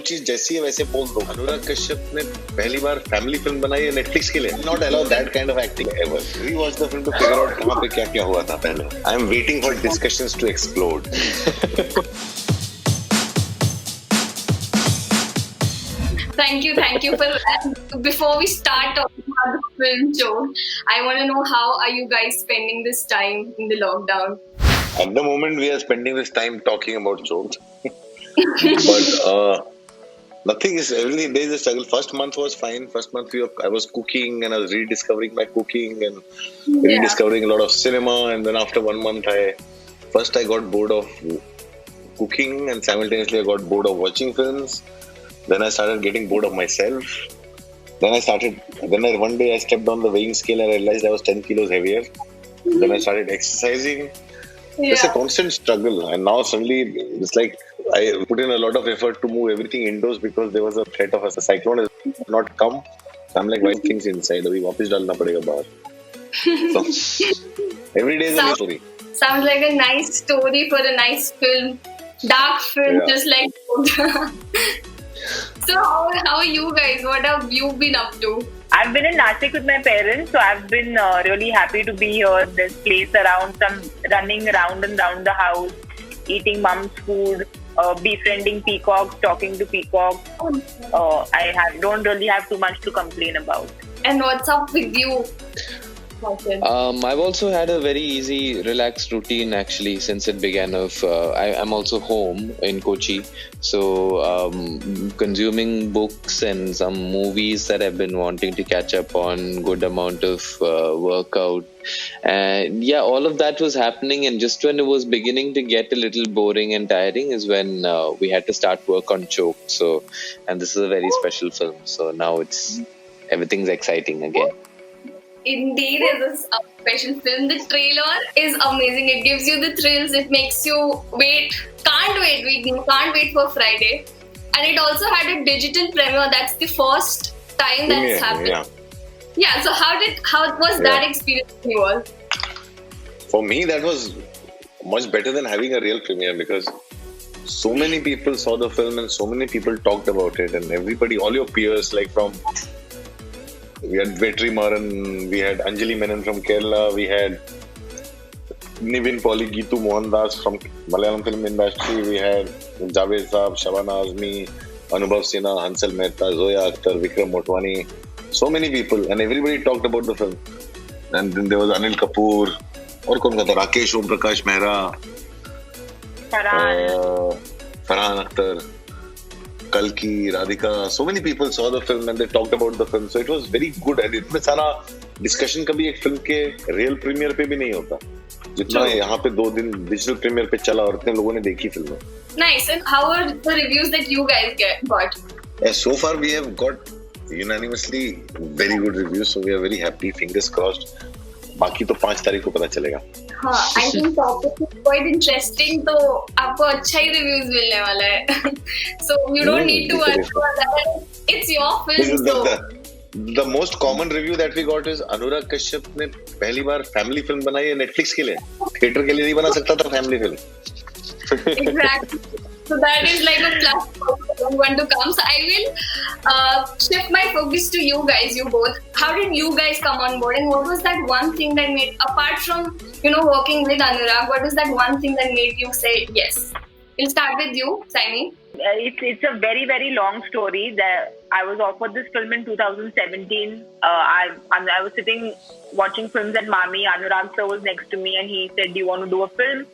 चीज जैसी है वैसे बोल दो। अनुराग कश्यप ने पहली बार फैमिली फिल्म बनाई है नेटफ्लिक्स के लिए। Not allow that kind of acting ever. We watch the film to figure out कहां पे क्या हुआ था पहले। I am waiting for discussions to explode. Thank you for before we start talking about the film show, I want to know how are you guys spending this time in the lockdown? At the moment, we are spending this time talking about jokes, but nothing is every day is a struggle. First month was fine. First month I was cooking and I was rediscovering my cooking and rediscovering a lot of cinema. And then after 1 month, I got bored of cooking and simultaneously I got bored of watching films. Then I started getting bored of myself. Then one day I stepped on the weighing scale and I realized I was 10 kilos heavier. Then I started exercising. It's a constant struggle. And now suddenly it's like I put in a lot of effort to move everything indoors because there was a threat of a cyclone has not come. So I'm like, why things inside? Abhi वापस डालना पड़ेगा बाहर. So every day is a new story. Sounds like a nice story for a nice film. Dark film, just like So how are you guys? What have you been up to? I've been in Nashik with my parents, so I've been really happy to be here. There's place around, some running around and round the house, eating mom's food, befriending peacocks, talking to peacocks. Don't really have too much to complain about. And what's up with you? I've also had a very easy, relaxed routine actually since it began. I'm also home in Kochi, so consuming books and some movies that I've been wanting to catch up on. Good amount of workout, and all of that was happening. And just when it was beginning to get a little boring and tiring, is when we had to start work on Choke. And this is a very special film, so now everything's exciting again. Indeed, is a special film. The trailer is amazing. It gives you the thrills. It makes you wait. Can't wait for Friday. And it also had a digital premiere. That's the first time that's happened. Yeah. So how was that experience for you all? For me, that was much better than having a real premiere because so many people saw the film and so many people talked about it, and everybody, all your peers, like we had Vetri Maran, we had Anjali Menon from Kerala, we had Nivin Pauly, Geetu Mohandas from Malayalam film industry, we had Javed Saab, Shabana Azmi, Anubhav Sinha, Hansal Mehta, Zoya Akhtar, Vikram Motwani, so many people, and everybody talked about the film. And then there was Anil Kapoor, और कौन था, Rakesh Om Prakash Mehra, Farhan Akhtar, Kalki, Radhika, so many people saw the film and they talked about the film, so it was very good. And इतना सारा discussion कभी एक film के real premiere पे भी नहीं होता जितना यहाँ पे 2 दिन digital premiere पे चला और इतने लोगों ने देखी film. Nice. And how are the reviews that you guys got? So far we have got unanimously very good reviews, so we are very happy. Fingers crossed. बाकी तो 5 तारीख को पता चलेगा. हाँ, I think topic is quite interesting, तो आपको अच्छा ही reviews मिलने वाला है. So you don't need to worry about that. It's your film, so. The most common review that we got is Anurag Kashyap ने पहली बार family film बनाई है Netflix के लिए. Theater के लिए नहीं बना सकता था family film. Exactly. So that is like a plus for everyone to come. So I will shift my focus to you guys, you both. How did you guys come on board, and what was that one thing that made, apart from working with Anurag, what was that one thing that made you say yes? We'll start with you, Saini. It's a very, very long story. That I was offered this film in 2017. I was sitting watching films at Mami. Anurag sir was next to me and he said, "Do you want to do a film?"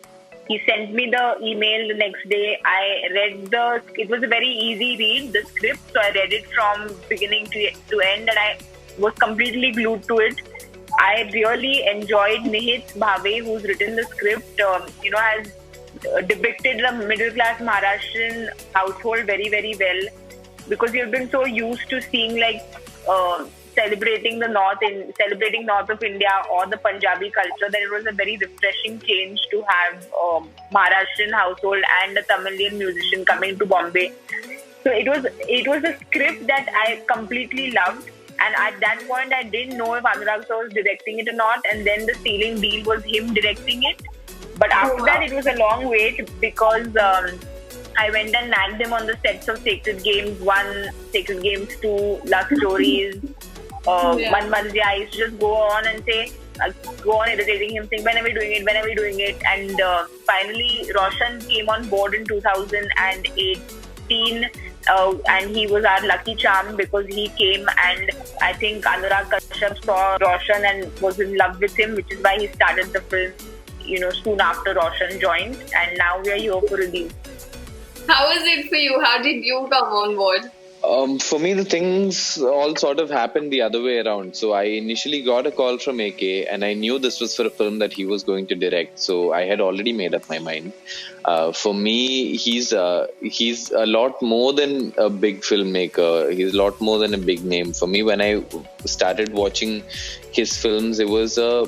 He sent me the email the next day. I read it was a very easy read, the script. So I read it from beginning to end and I was completely glued to it. I really enjoyed Nihit Bhave, who's written the script, has depicted the middle class Maharashtrian household very, very well, because you've been so used to seeing celebrating north of India or the Punjabi culture, that it was a very refreshing change to have Maharashtrian household and a Tamilian musician coming to Bombay. So it was a script that I completely loved, and at that point I didn't know if Anurag sir was directing it or not, and then the sealing deal was him directing it. But after that it was a long wait, because I went and nagged him on the sets of Sacred Games 1, Sacred Games 2, Love Stories, Man Marziya. I used to just go on and say, go on irritating him, saying, when are we doing it, when are we doing it? And finally, Roshan came on board in 2018. And he was our lucky charm because he came, and I think Anurag Kashyap saw Roshan and was in love with him, which is why he started the film, soon after Roshan joined, and now we are here for release. How was it for you? How did you come on board? For me, the things all sort of happened the other way around. So I initially got a call from AK, and I knew this was for a film that he was going to direct. So I had already made up my mind. For me, he's a lot more than a big filmmaker. He's a lot more than a big name. For me, when I started watching his films, he's a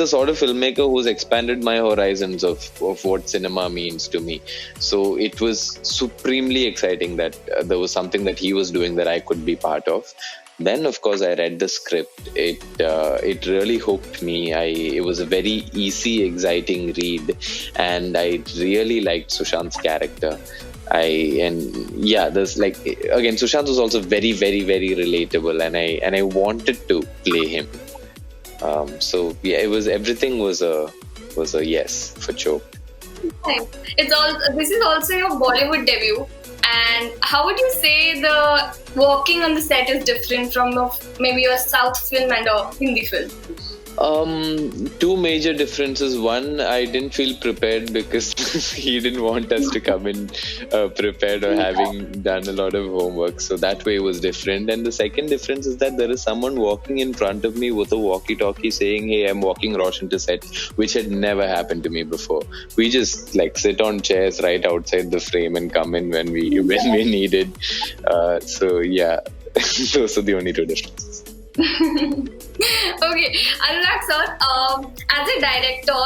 sort of filmmaker who's expanded my horizons of what cinema means to me. So it was supremely exciting that there was something that he was doing that I could be part of. Then, of course, I read the script. It really hooked me. It was a very easy, exciting read, and I really liked Sushant's character. There's Sushant was also very, very, very relatable, and I wanted to play him. Everything was a yes for Choked. This is also your Bollywood debut. And how would you say the working on the set is different from maybe a South film and a Hindi film? Two major differences. One, I didn't feel prepared because he didn't want us to come in prepared or having done a lot of homework. So that way was different. And the second difference is that there is someone walking in front of me with a walkie-talkie saying, "Hey, I'm walking Roshan to set," which had never happened to me before. We just sit on chairs right outside the frame and come in when we needed. Those are the only two differences. Okay, Anurag sir, as a director,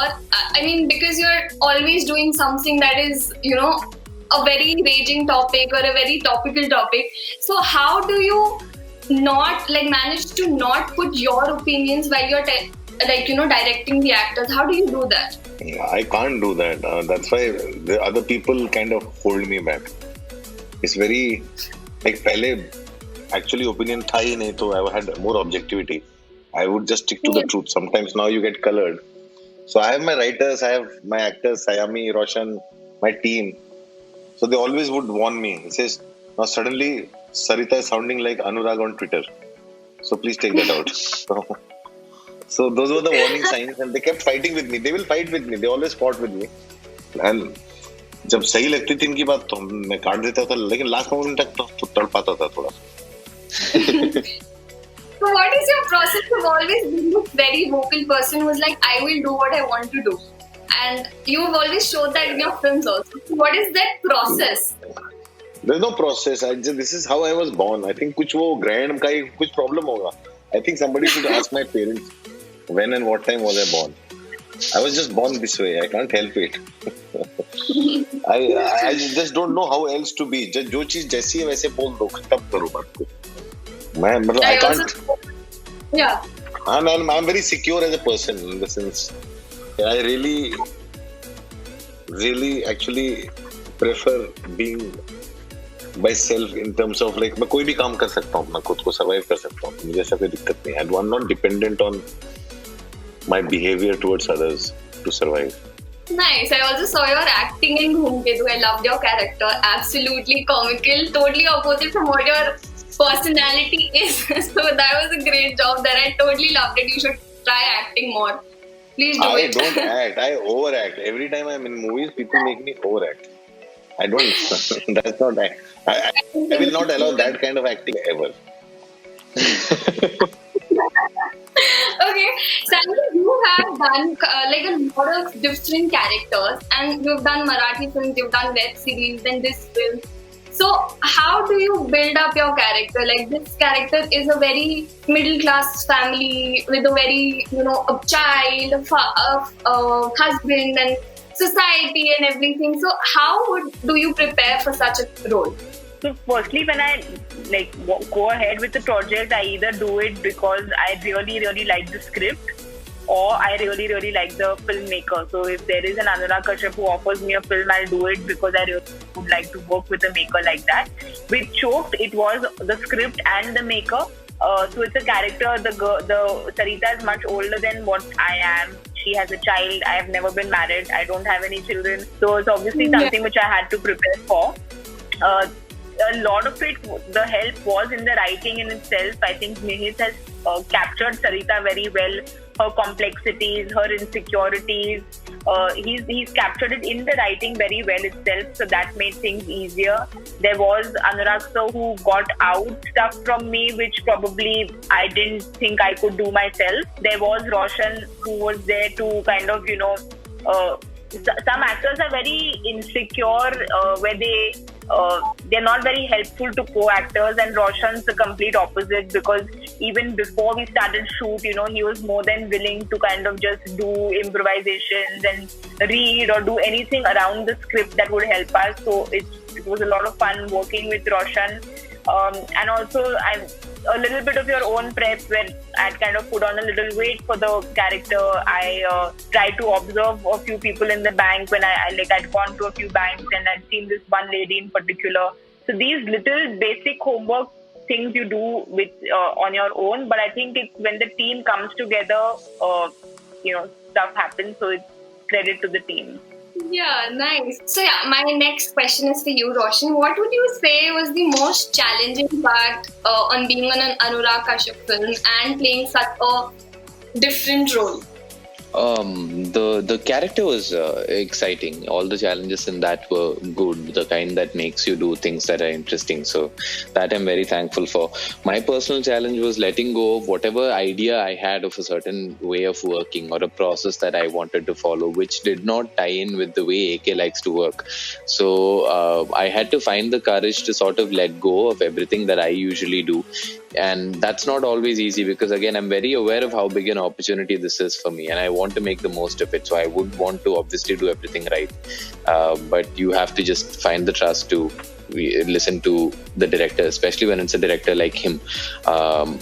because you're always doing something that is, a very raging topic or a very topical topic. So how do you not manage to not put your opinions while you're directing the actors? How do you do that? I can't do that. That's why the other people kind of hold me back. It's very pehle actually opinion tha hi nahi, so I had more objectivity. I would just stick to the truth. Sometimes now you get colored. So I have my writers, I have my actors, Sayami, Roshan, my team. So they always would warn me. It says, now suddenly Sarita is sounding like Anurag on Twitter. So please take that out. So those were the warning signs, and they kept fighting with me. They will fight with me. They always fought with me. And जब सही लगती थी इनकी बात तो मैं काट देता था, लेकिन लास्ट मोमेंट तक तो तड़पाता था थोड़ा. So what is your process? You've always been this very vocal person who's like, I will do what I want to do. And you've always showed that in your films also. So what is that process? There's no process. This is how I was born. I think कुछ वो ग्रहण का ही कुछ problem होगा. I think somebody should ask my parents when and what time was I born. I was just born this way. I can't help it. I just don't know how else to be. जो चीज जैसी है वैसे बोल दो, खत्म करो बात को. I can't. Yeah. I'm very secure as a person in the sense. I really actually prefer being myself in terms of मैं कोई भी काम कर सकता हूँ, अपना खुद को survive कर सकता हूँ. मुझे ऐसा कोई दिक्कत नहीं. I'm not dependent on my behavior towards others to survive. Nice. I also saw your acting in Dhoom Ketu. I loved your character. Absolutely comical. Totally opposite from what your personality is. So that was a great job there. I totally loved it. You should try acting more. Please do it. I don't act. I overact. Every time I'm in movies, people make me overact. I don't. That's not act. I will not allow that kind of acting ever. Okay, Sanjay, you have done a lot of different characters, and you've done Marathi films, you've done web series, then this film. So how do you build up your character? This character is a very middle class family with a very, a child, a husband, and society and everything. So how do you prepare for such a role? So firstly, when I go ahead with the project, I either do it because I really, really like the script, or I really, really like the filmmaker. So if there is an Anurag Kashyap who offers me a film, I'll do it because I really would like to work with a maker like that. With Choked, it was the script and the maker. So it's a character. The Sarita is much older than what I am. She has a child. I have never been married. I don't have any children. So it's obviously something which I had to prepare for. A lot of it, the help was in the writing in itself. I think Mihit has captured Sarita very well. Her complexities, her insecurities. He's captured it in the writing very well itself. So that made things easier. There was Anurag sir who got out stuff from me, which probably I didn't think I could do myself. There was Roshan who was there to kind of, some actors are very insecure where they're not very helpful to co-actors, and Roshan's the complete opposite, because even before we started shoot, he was more than willing to kind of just do improvisations and read or do anything around the script that would help us. So it was a lot of fun working with Roshan. And also a little bit of your own prep where I'd kind of put on a little weight for the character. I tried to observe a few people in the bank when I'd gone to a few banks and I'd seen this one lady in particular. So these little basic homework things you do with on your own, but I think it's when the team comes together, stuff happens. So it's credit to the team. Yeah, nice. So my next question is for you, Roshan. What would you say was the most challenging part on being on an Anurag Kashyap film and playing such a different role? The character was exciting. All the challenges in that were good, the kind that makes you do things that are interesting. So that I'm very thankful for. My personal challenge was letting go of whatever idea I had of a certain way of working or a process that I wanted to follow, which did not tie in with the way AK likes to work. So I had to find the courage to sort of let go of everything that I usually do. And that's not always easy because, again, I'm very aware of how big an opportunity this is for me and I want to make the most of it. So I would want to obviously do everything right. But you have to just find the trust to listen to the director, especially when it's a director like him. To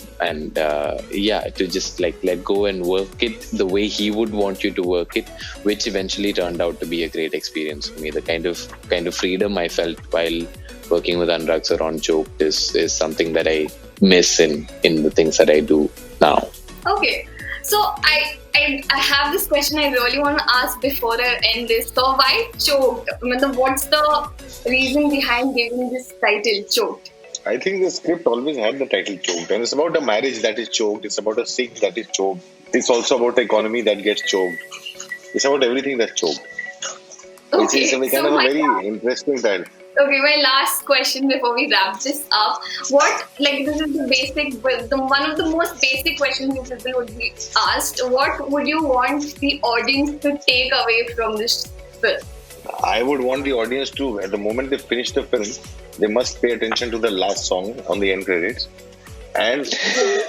just let go and work it the way he would want you to work it, which eventually turned out to be a great experience for me. The kind of freedom I felt while working with Anurag sir on Choked is something that I miss in the things that I do now. Okay, so I have this question I really want to ask before I end this. So why Choked? What's the reason behind giving this title Choked? I think the script always had the title Choked, and it's about a marriage that is choked. It's about a Sikh that is choked. It's also about the economy that gets choked. It's about everything that's choked. Okay, it's a kind of a very interesting title. Okay, my last question before we wrap this up. This is the basic, one of the most basic questions you people would be asked. What would you want the audience to take away from this film? I would want the audience to, at the moment they finish the film, they must pay attention to the last song on the end credits and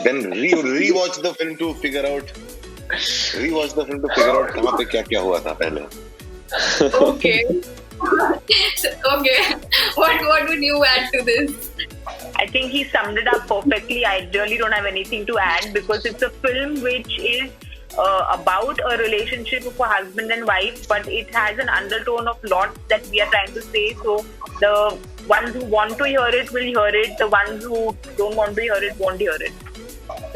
then rewatch the film to figure out कहाँ पे क्या हुआ था पहले. Okay. Okay. What would you add to this? I think he summed it up perfectly. I really don't have anything to add because it's a film which is about a relationship of a husband and wife, but it has an undertone of lots that we are trying to say. So the ones who want to hear it will hear it. The ones who don't want to hear it won't hear it.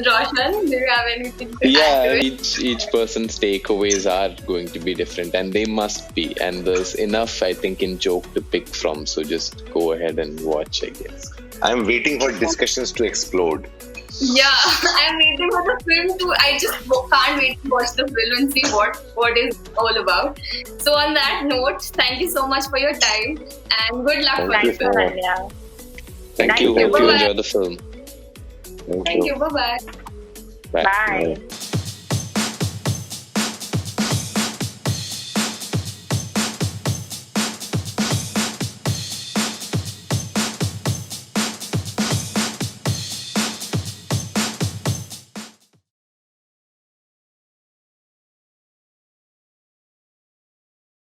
Roshan, do you have anything to add to it? Each person's takeaways are going to be different and they must be. And there's enough, I think, in Choked to pick from. So just go ahead and watch, I guess. I'm waiting for discussions to explode. Yeah, I'm waiting for the film I just can't wait to watch the film and see what it's all about. So on that note, thank you so much for your time and good luck for it. Thank you. Hope you enjoy the film. Thank you. Bye-bye. Bye. Bye.